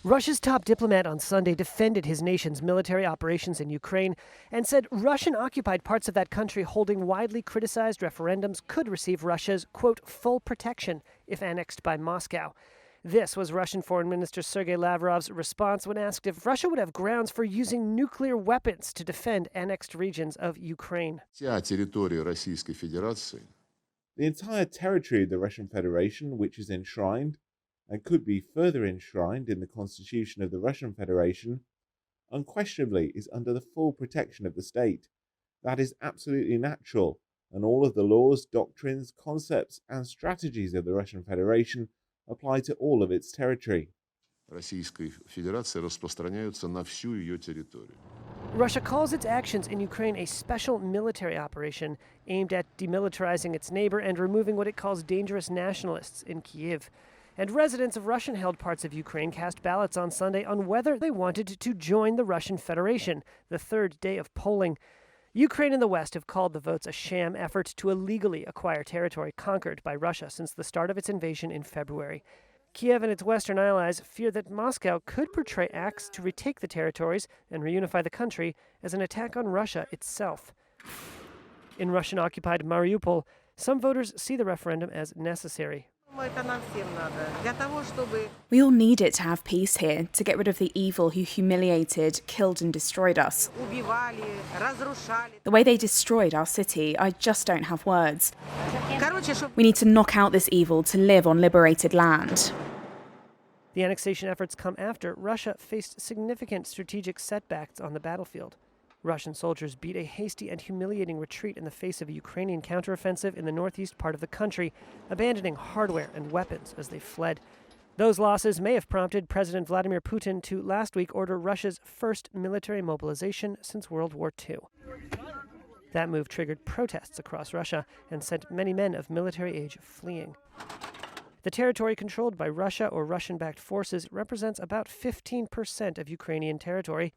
Russia's top diplomat on Sunday defended his nation's military operations in Ukraine and said Russian-occupied parts of that country holding widely criticized referendums could receive Russia's, quote, full protection if annexed by Moscow. This was Russian Foreign Minister Sergei Lavrov's response when asked if Russia would have grounds for using nuclear weapons to defend annexed regions of Ukraine. The entire territory of the Russian Federation, which is enshrined and could be further enshrined in the Constitution of the Russian Federation, unquestionably is under the full protection of the state. That is absolutely natural, and all of the laws, doctrines, concepts, and strategies of the Russian Federation apply to all of its territory. Russia calls its actions in Ukraine a special military operation aimed at demilitarizing its neighbor and removing what it calls dangerous nationalists in Kyiv. And residents of Russian-held parts of Ukraine cast ballots on Sunday on whether they wanted to join the Russian Federation, the third day of polling. Ukraine and the West have called the votes a sham effort to illegally acquire territory conquered by Russia since the start of its invasion in February. Kiev and its Western allies fear that Moscow could portray acts to retake the territories and reunify the country as an attack on Russia itself. In Russian-occupied Mariupol, some voters see the referendum as necessary. We all need it to have peace here, to get rid of the evil who humiliated, killed and destroyed us. The way they destroyed our city, I just don't have words. We need to knock out this evil to live on liberated land. The annexation efforts come after Russia faced significant strategic setbacks on the battlefield. Russian soldiers beat a hasty and humiliating retreat in the face of a Ukrainian counteroffensive in the northeast part of the country, abandoning hardware and weapons as they fled. Those losses may have prompted President Vladimir Putin to last week order Russia's first military mobilization since World War II. That move triggered protests across Russia and sent many men of military age fleeing. The territory controlled by Russia or Russian-backed forces represents about 15% of Ukrainian territory.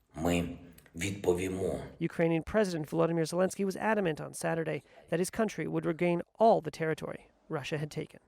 Ukrainian President Volodymyr Zelensky was adamant on Saturday that his country would regain all the territory Russia had taken.